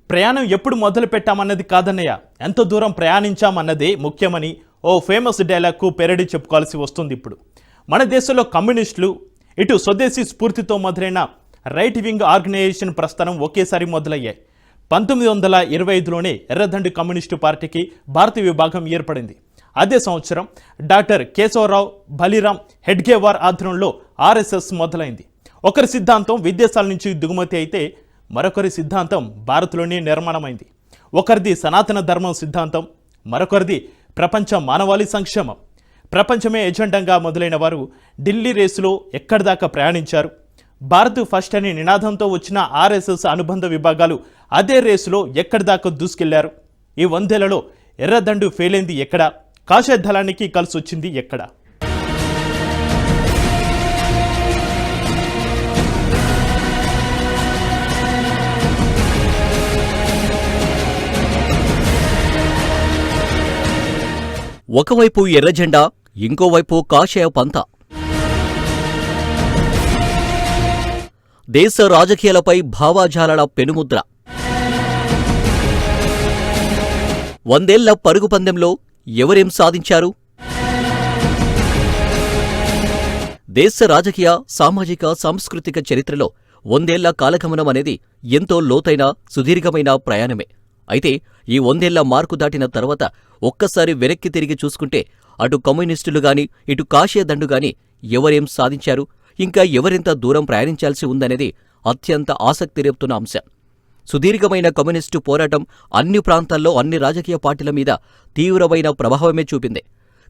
ప్రయాణం ఎప్పుడు మొదలు పెట్టామన్నది కాదన్నయ్య, ఎంత దూరం ప్రయాణించామన్నదే ముఖ్యమని ఓ ఫేమస్ డైలాగ్కు పెరడి చెప్పుకోవాల్సి వస్తుంది. ఇప్పుడు మన దేశంలో కమ్యూనిస్టులు, ఇటు స్వదేశీ స్ఫూర్తితో మొదలైన రైట్ వింగ్ ఆర్గనైజేషన్ ప్రస్థానం ఒకేసారి మొదలయ్యాయి. 1925లోనే ఎర్రదండి కమ్యూనిస్టు పార్టీకి భారత విభాగం ఏర్పడింది. అదే సంవత్సరం డాక్టర్ కేశవరావు బలిరామ్ హెడ్గేవార్ ఆధ్వర్యంలో ఆర్ఎస్ఎస్ మొదలైంది. ఒకరి సిద్ధాంతం విదేశాల నుంచి దిగుమతి అయితే మరొకరి సిద్ధాంతం భారత్లోనే నిర్మాణమైంది. ఒకరిది సనాతన ధర్మం సిద్ధాంతం, మరొకరిది ప్రపంచ మానవాళి సంక్షేమం. ప్రపంచమే ఎజెండాగా మొదలైన వారు ఢిల్లీ రేసులో ఎక్కడిదాకా ప్రయాణించారు. భారత్ ఫస్ట్ అనే నినాదంతో వచ్చిన ఆర్ఎస్ఎస్ అనుబంధ విభాగాలు అదే రేసులో ఎక్కడిదాకా దూసుకెళ్లారు. ఈ 100 ఏళ్లలో ఎర్రదండు ఫెయిల్ అయింది ఎక్కడ, కాషాయ దళానికి కలిసి వచ్చింది ఎక్కడ? ఒకవైపు ఎర్రజెండా, ఇంకోవైపు కాషాయ పంత. దేశ రాజకీయాలపై భావాజాలాల పెనుముద్ర. 100 ఏళ్ల పరుగు పందెంలో ఎవరేం సాధించారు? దేశ రాజకీయ, సామాజిక, సాంస్కృతిక చరిత్రలో 100 ఏళ్ల కాలగమనం అనేది ఎంతో లోతైన, సుదీర్ఘమైన ప్రయాణమే. అయితే ఈ 100 ఏళ్ల మార్కు దాటిన తర్వాత ఒక్కసారి వెనక్కి తిరిగి చూసుకుంటే అటు కమ్యూనిస్టులు గాని, ఇటు కాషాయ దండు గాని ఎవరేం సాధించారు, ఇంకా ఎవరెంత దూరం ప్రయాణించాల్సి ఉందనేది అత్యంత ఆసక్తి రేపుతున్న అంశం. సుదీర్ఘమైన కమ్యూనిస్టు పోరాటం అన్ని ప్రాంతాల్లో అన్ని రాజకీయ పార్టీల మీద తీవ్రమైన ప్రభావమే చూపింది.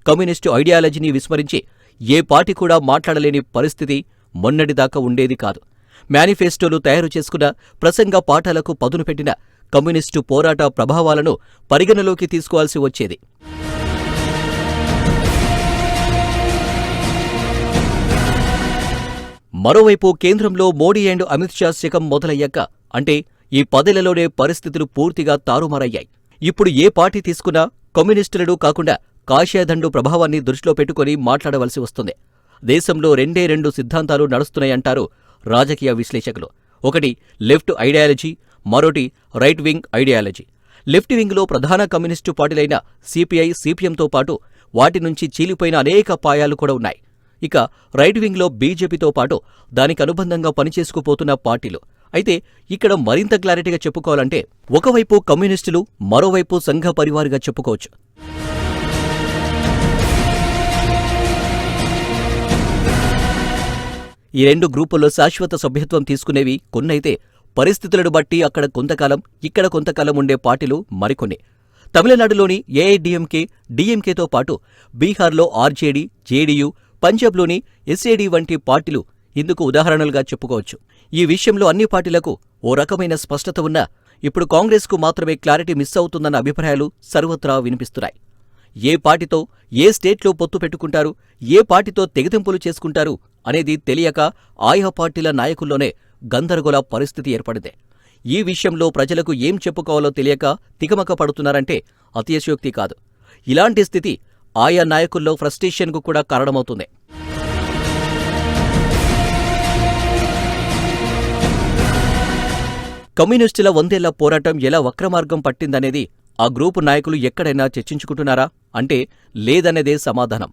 కమ్యూనిస్టు ఐడియాలజీని విస్మరించి ఏ పార్టీ కూడా మాట్లాడలేని పరిస్థితి మొన్నటిదాకా ఉండేది కాదు. మేనిఫెస్టోలు తయారు చేసుకున్న, ప్రసంగ పాఠాలకు పదును పెట్టిన కమ్యూనిస్టు పోరాట ప్రభావాలను పరిగణలోకి తీసుకోవాల్సి వచ్చేది. మరోవైపు కేంద్రంలో మోడీ అండ్ అమిత్ షా శకం మొదలయ్యాక, అంటే ఈ 10 ఏళ్లలోనే పరిస్థితులు పూర్తిగా తారుమారయ్యాయి. ఇప్పుడు ఏ పార్టీ తీసుకున్నా కమ్యూనిస్టులను కాకుండా కాషాయదండు ప్రభావాన్ని దృష్టిలో పెట్టుకుని మాట్లాడవలసి వస్తుంది. దేశంలో రెండు సిద్ధాంతాలు నడుస్తున్నాయంటారు రాజకీయ విశ్లేషకులు. ఒకటి లెఫ్ట్ ఐడియాలజీ, మరోటి రైట్ వింగ్ ఐడియాలజీ. లెఫ్ట్ వింగ్లో ప్రధాన కమ్యూనిస్టు పార్టీలైన సిపిఐ, సిపిఎంతో పాటు వాటి నుంచి చీలిపోయిన అనేక పాయాలు కూడా ఉన్నాయి. ఇక రైట్ వింగ్లో బీజేపీతో పాటు దానికి అనుబంధంగా పనిచేసుకుపోతున్న పార్టీలు. అయితే ఇక్కడ మరింత క్లారిటీగా చెప్పుకోవాలంటే ఒకవైపు కమ్యూనిస్టులు, మరోవైపు సంఘ పరివారుగా చెప్పుకోవచ్చు. ఈ 2 గ్రూపుల్లో శాశ్వత సభ్యత్వం తీసుకునేవి కొన్నైతే పరిస్థితులను బట్టి అక్కడ కొంతకాలం, ఇక్కడ కొంతకాలం ఉండే పార్టీలు మరికొన్ని. తమిళనాడులోని ఏఐడిఎంకే, డిఎంకేతో పాటు బీహార్లో ఆర్జేడీ, జేడీయూ, పంజాబ్లోని ఎస్ఏడీ వంటి పార్టీలు ఇందుకు ఉదాహరణలుగా చెప్పుకోవచ్చు. ఈ విషయంలో అన్ని పార్టీలకు ఓ రకమైన స్పష్టత ఉన్నా ఇప్పుడు కాంగ్రెస్కు మాత్రమే క్లారిటీ మిస్ అవుతుందన్న అభిప్రాయాలు సర్వత్రా వినిపిస్తున్నాయి. ఏ పార్టీతో ఏ స్టేట్లో పొత్తు పెట్టుకుంటారు, ఏ పార్టీతో తెగతింపులు చేసుకుంటారు అనేది తెలియక ఆయా పార్టీల నాయకుల్లోనే గందరగోళ పరిస్థితి ఏర్పడింది. ఈ విషయంలో ప్రజలకు ఏం చెప్పుకోవాలో తెలియక తికమక పడుతున్నారంటే అతిశయోక్తి కాదు. ఇలాంటి స్థితి ఆయా నాయకుల్లో ఫ్రస్ట్రేషన్కు కూడా కారణమవుతుంది. కమ్యూనిస్టుల 100 ఏళ్ల పోరాటం ఎలా వక్రమార్గం పట్టిందనేది ఆ గ్రూపు నాయకులు ఎక్కడైనా చర్చించుకుంటున్నారా అంటే లేదనేదే సమాధానం.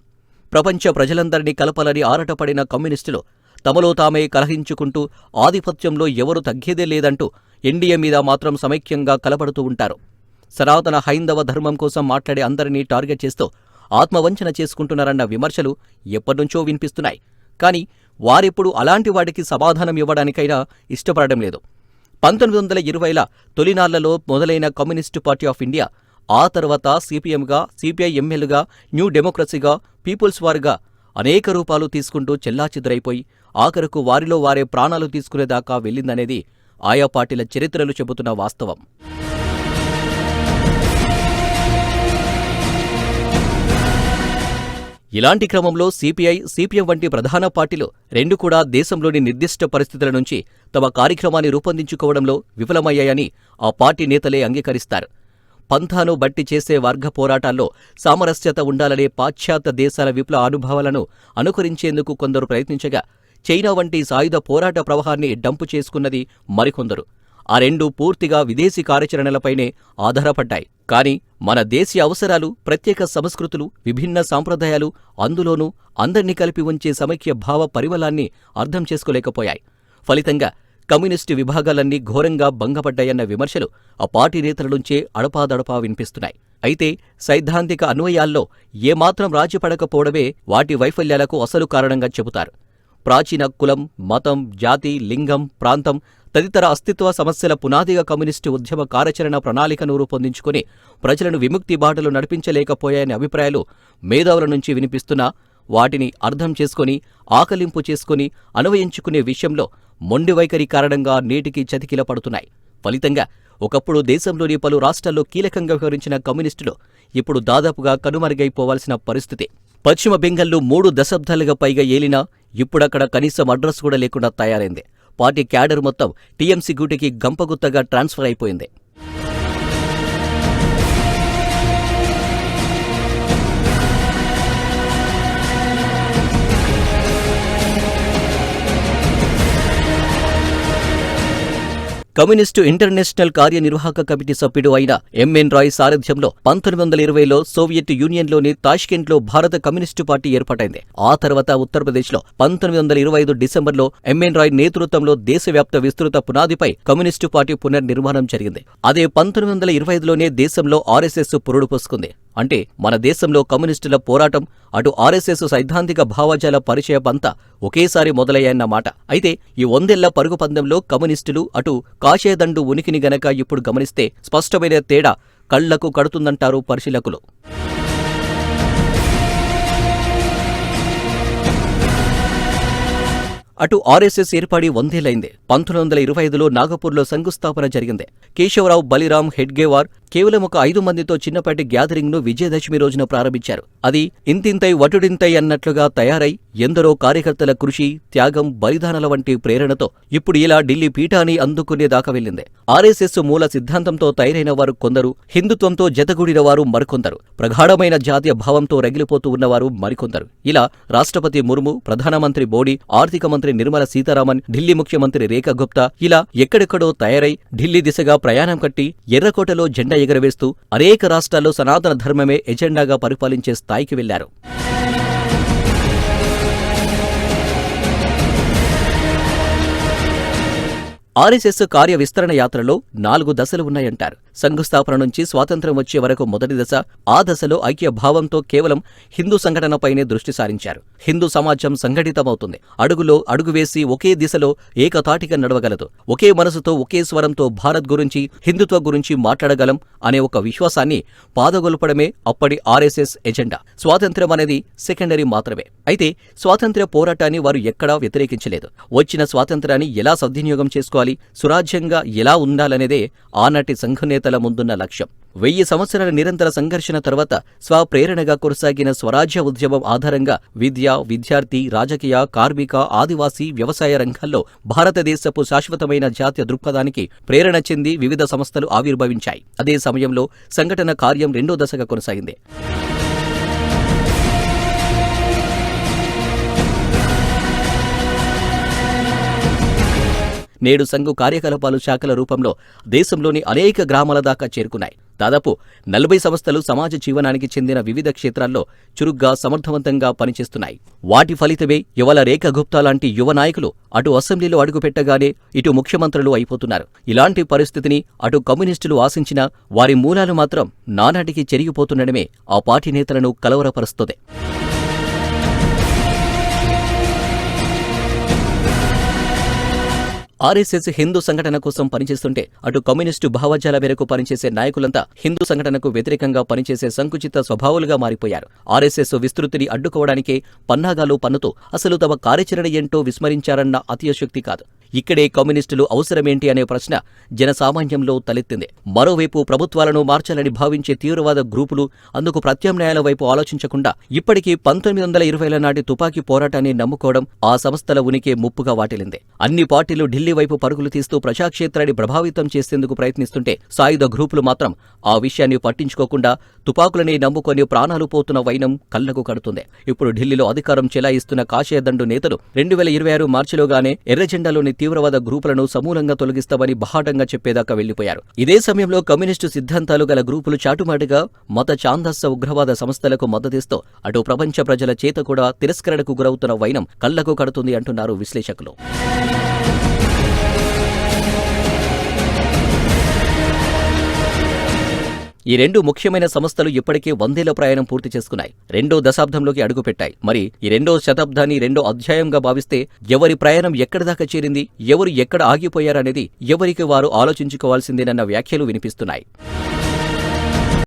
ప్రపంచ ప్రజలందరినీ కలపాలని ఆరాటపడిన కమ్యూనిస్టులు తమలో తామే కలహించుకుంటూ ఆధిపత్యంలో ఎవరు తగ్గేదే లేదంటూ ఎన్డీఏ మీద మాత్రం సమైక్యంగా కలపడుతూ ఉంటారు. సనాతన హైందవ ధర్మం కోసం మాట్లాడే అందరినీ టార్గెట్ చేస్తూ ఆత్మవంచన చేసుకుంటున్నారన్న విమర్శలు ఎప్పటినుంచో వినిపిస్తున్నాయి. కానీ వారెప్పుడు అలాంటి వాటికి సమాధానం ఇవ్వడానికైనా ఇష్టపడడం లేదు. 1920ల తొలినాళ్లలో మొదలైన కమ్యూనిస్టు పార్టీ ఆఫ్ ఇండియా ఆ తర్వాత సిపిఎంగా, సిపిఐఎంఎల్గా, న్యూ డెమోక్రసీగా, పీపుల్స్ వార్గా అనేక రూపాలు తీసుకుంటూ చెల్లాచెదురైపోయి ఆఖరకు వారిలో వారే ప్రాణాలు తీసుకునేదాకా వెళ్ళిందనేది ఆయా పార్టీల చరిత్రలు చెబుతున్న వాస్తవం. ఇలాంటి క్రమంలో సిపిఐ, సిపిఎం వంటి ప్రధాన పార్టీలు 2 కూడా దేశంలోని నిర్దిష్ట పరిస్థితుల నుంచి తమ కార్యక్రమాన్ని రూపొందించుకోవడంలో విఫలమయ్యాయని ఆ పార్టీ నేతలే అంగీకరిస్తారు. పంథాను బట్టి చేసే వర్గ పోరాటాల్లో సామరస్యత ఉండాలనే పాశ్చాత్య దేశాల విప్లవ అనుభవాలను అనుకరించేందుకు కొందరు ప్రయత్నించగా, చైనా వంటి సాయుధ పోరాట ప్రవాహాన్ని డంపు చేసుకున్నది మరికొందరు. ఆ రెండూ పూర్తిగా విదేశీ కార్యాచరణలపైనే ఆధారపడ్డాయి. కానీ మన దేశీయ అవసరాలు, ప్రత్యేక సంస్కృతులు, విభిన్న సాంప్రదాయాలు, అందులోనూ అందర్నీ కలిపి ఉంచే సమైక్య భావ పరిమళాన్ని అర్థం చేసుకోలేకపోయాయి. ఫలితంగా కమ్యూనిస్టు విభాగాలన్నీ ఘోరంగా భంగపడ్డాయన్న విమర్శలు ఆ పార్టీ నేతల నుంచే అడపాదడపా వినిపిస్తున్నాయి. అయితే సైద్ధాంతిక అన్వయాల్లో ఏమాత్రం రాజీ పడకపోవడమే వాటి వైఫల్యాలకు అసలు కారణంగా చెబుతారు. ప్రాచీన కులం, మతం, జాతి, లింగం, ప్రాంతం తదితర అస్తిత్వ సమస్యల పునాదిగా కమ్యూనిస్టు ఉద్యమ కార్యాచరణ ప్రణాళికను రూపొందించుకుని ప్రజలను విముక్తి బాటలు నడిపించలేకపోయాయనే అభిప్రాయాలు మేధావుల నుంచి వినిపిస్తున్నా వాటిని అర్థం చేసుకుని, ఆకలింపు చేసుకుని అన్వయించుకునే విషయంలో మొండి వైఖరి కారణంగా నేటికి చతికిల పడుతున్నాయి. ఫలితంగా ఒకప్పుడు దేశంలోని పలు రాష్ట్రాల్లో కీలకంగా వ్యవహరించిన కమ్యూనిస్టులు ఇప్పుడు దాదాపుగా కనుమరుగైపోవాల్సిన పరిస్థితి. పశ్చిమ బెంగాల్లో 3 దశాబ్దాలుగా పైగా ఏలినా ఇప్పుడక్కడ కనీసం అడ్రస్ కూడా లేకుండా తయారైంది. పార్టీ క్యాడర్ మొత్తం టీఎంసీ గూటికి గంపగుత్తగా ట్రాన్స్ఫర్ అయిపోయింది. కమ్యూనిస్టు ఇంటర్నేషనల్ కార్యనిర్వాహక కమిటీ సభ్యుడు అయిన ఎంఎన్ రాయ్ సారథ్యంలో 1920లో సోవియట్ యూనియన్లోని తాష్కెంట్లో భారత కమ్యూనిస్టు పార్టీ ఏర్పాటైంది. ఆ తర్వాత ఉత్తరప్రదేశ్లో 1925 డిసెంబర్లో ఎంఎన్ రాయ్ నేతృత్వంలో దేశవ్యాప్త విస్తృత పునాదిపై కమ్యూనిస్టు పార్టీ పునర్నిర్మాణం జరిగింది. అదే 1925లోనే దేశంలో ఆర్ఎస్ఎస్ పురుడు పోసుకుంది. అంటే మన దేశంలో కమ్యూనిస్టుల పోరాటం, అటు ఆర్ఎస్ఎస్ సైద్ధాంతిక భావజాల పరిచయమంతా ఒకేసారి మొదలయ్యాయన్నమాట. అయితే ఈ 100 ఏళ్ల పరుగు పందెంలో కమ్యూనిస్టులు, అటు కాషాయదండు ఉనికిని గనక ఇప్పుడు గమనిస్తే స్పష్టమైన తేడా కళ్లకు కడుతుందంటారు పరిశీలకులు. అటు ఆర్ఎస్ఎస్ ఏర్పడి 100 ఏళ్లైంది. 1925లో నాగపూర్లో శంకుస్థాపన జరిగింది. కేశవరావు బలిరామ్ హెడ్గేవార్ కేవలం ఒక 5 మందితో చిన్నపాటి గ్యాదరింగ్ను విజయదశమి రోజున ప్రారంభించారు. అది ఇంతింతై వటుడింతై అన్నట్లుగా తయారై ఎందరో కార్యకర్తల కృషి, త్యాగం, బలిదానాల వంటి ప్రేరణతో ఇప్పుడు ఇలా ఢిల్లీ పీఠాన్ని అందుకునేదాకా వెళ్ళింది. ఆర్ఎస్ఎస్ మూల సిద్ధాంతంతో తయారైన వారు కొందరు, హిందుత్వంతో జతగూడిన వారు మరికొందరు, ప్రగాఢమైన జాతీయ భావంతో రగిలిపోతూ ఉన్నవారు మరికొందరు. ఇలా రాష్ట్రపతి ముర్ము, ప్రధానమంత్రి మోడీ, ఆర్థిక మంత్రి నిర్మలా సీతారామన్, ఢిల్లీ ముఖ్యమంత్రి రేఖా గుప్తా ఇలా ఎక్కడెక్కడో తయారై ఢిల్లీ దిశగా ప్రయాణం కట్టి ఎర్రకోటలో జెండా ఎగరవేస్తూ అనేక రాష్ట్రాల్లో సనాతన ధర్మమే ఎజెండాగా పరిపాలించే స్థాయికి వెళ్లారు. ఆర్ఎస్ఎస్ కార్య విస్తరణ యాత్రలో 4 దశలు ఉన్నాయంటారు. శంకుస్థాపన నుంచి స్వాతంత్ర్యం వచ్చే వరకు మొదటి దశ. ఆ దశలో ఐక్య భావంతో కేవలం హిందూ సంఘటనపైనే దృష్టి సారించారు. హిందూ సమాజం సంఘటితమవుతుంది, అడుగులో అడుగు వేసి ఒకే దిశలో ఏకతాటిగా నడవగలదు, ఒకే మనసుతో ఒకే స్వరంతో భారత్ గురించి, హిందుత్వ గురించి మాట్లాడగలం అనే ఒక విశ్వాసాన్ని పాదగొల్పడమే అప్పటి ఆర్ఎస్ఎస్ ఎజెండా. స్వాతంత్ర్యం అనేది సెకండరీ మాత్రమే. అయితే స్వాతంత్ర్య పోరాటాన్ని వారు ఎక్కడా వ్యతిరేకించలేదు. వచ్చిన స్వాతంత్ర్యాన్ని ఎలా సద్వినియోగం చేసుకోవాలి, సురాజ్యంగా ఎలా ఉండాలనేదే ఆనాటి సంఘనేతల ముందున్న లక్ష్యం. 1000 సంవత్సరాల నిరంతర సంఘర్షణ తర్వాత స్వప్రేరణగా కొనసాగిన స్వరాజ్య ఉద్యమం ఆధారంగా విద్య, విద్యార్థి, రాజకీయ, కార్మిక, ఆదివాసీ, వ్యవసాయ రంగాల్లో భారతదేశపు శాశ్వతమైన జాతీయ దృక్పథానికి ప్రేరణ చెంది వివిధ సంస్థలు ఆవిర్భవించాయి. అదే సమయంలో సంఘటన కార్యం 2వ దశగా కొనసాగింది. నేడు సంఘు కార్యకలాపాలు శాఖల రూపంలో దేశంలోని అనేక గ్రామాల దాకా చేరుకున్నాయి. దాదాపు 40 సంస్థలు సమాజ జీవనానికి చెందిన వివిధ క్షేత్రాల్లో చురుగ్గా, సమర్థవంతంగా పనిచేస్తున్నాయి. వాటి ఫలితమే ఇవాళ రేఖా గుప్తా లాంటి యువ నాయకులు అటు అసెంబ్లీలో అడుగుపెట్టగానే ఇటు ముఖ్యమంత్రులు అయిపోతున్నారు. ఇలాంటి పరిస్థితిని అటు కమ్యూనిస్టులు ఆశించినా వారి మూలాలు మాత్రం నానాటికి చెరిగిపోతుండడమే ఆ పార్టీ నేతలను కలవరపరుస్తుంది. ఆర్ఎస్ఎస్ హిందూ సంఘటన కోసం పనిచేస్తుంటే అటు కమ్యూనిస్టు భావజాల మేరకు పనిచేసే నాయకులంతా హిందూ సంఘటనకు వ్యతిరేకంగా పనిచేసే సంకుచిత స్వభావాలుగా మారిపోయారు. ఆర్ఎస్ఎస్ విస్తృతిని అడ్డుకోవడానికే పన్నాగాలు పన్నుతూ అసలు తమ కార్యాచరణ ఏంటో విస్మరించారన్న అతిశయోక్తి కాదు. ఇక్కడే కమ్యూనిస్టులు అవసరమేంటి అనే ప్రశ్న జనసామాన్యంలో తలెత్తింది. మరోవైపు ప్రభుత్వాలను మార్చాలని భావించే తీవ్రవాద గ్రూపులు అందుకు ప్రత్యామ్నాయాల వైపు ఆలోచించకుండా ఇప్పటికీ 1920ల నాటి తుపాకీ పోరాటాన్ని నమ్ముకోవడం ఆ సంస్థల ఉనికి ముప్పుగా వాటిల్లింది. అన్ని పార్టీలు ఢిల్లీ వైపు పరుగులు తీస్తూ ప్రజాక్షేత్రాన్ని ప్రభావితం చేసేందుకు ప్రయత్నిస్తుంటే సాయుధ గ్రూపులు మాత్రం ఆ విషయాన్ని పట్టించుకోకుండా తుపాకులని నమ్ముకొని ప్రాణాలు పోతున్న వైనం కళ్లకు కడుతుంది. ఇప్పుడు ఢిల్లీలో అధికారం చెలాయిస్తున్న కాషాయదండు నేతలు 2026 మార్చిలోగానే ఎర్రజెండాలోని తీవ్రవాద గ్రూపులను సమూలంగా తొలగిస్తామని బహాటంగా చెప్పేదాకా వెళ్లిపోయారు. ఇదే సమయంలో కమ్యూనిస్టు సిద్ధాంతాలు గల గ్రూపులు చాటుమాటుగా మత ఛాందస్స ఉగ్రవాద సంస్థలకు మద్దతిస్తూ అటు ప్రపంచ ప్రజల చేత కూడా తిరస్కరణకు గురవుతున్న వైనం కళ్లకు కడుతుంది అంటున్నారు విశ్లేషకులు. ఈ రెండు ముఖ్యమైన సంస్థలు ఇప్పటికే 100 ఏళ్ల ప్రయాణం పూర్తి చేసుకున్నాయి. 2వ దశాబ్దంలోకి అడుగుపెట్టాయి. మరి ఈ 2వ శతాబ్దాన్ని 2వ అధ్యాయంగా భావిస్తే ఎవరి ప్రయాణం ఎక్కడిదాకా చేరింది, ఎవరు ఎక్కడ ఆగిపోయారనేది ఎవరికి వారు ఆలోచించుకోవాల్సిందేనన్న వ్యాఖ్యలు వినిపిస్తున్నాయి.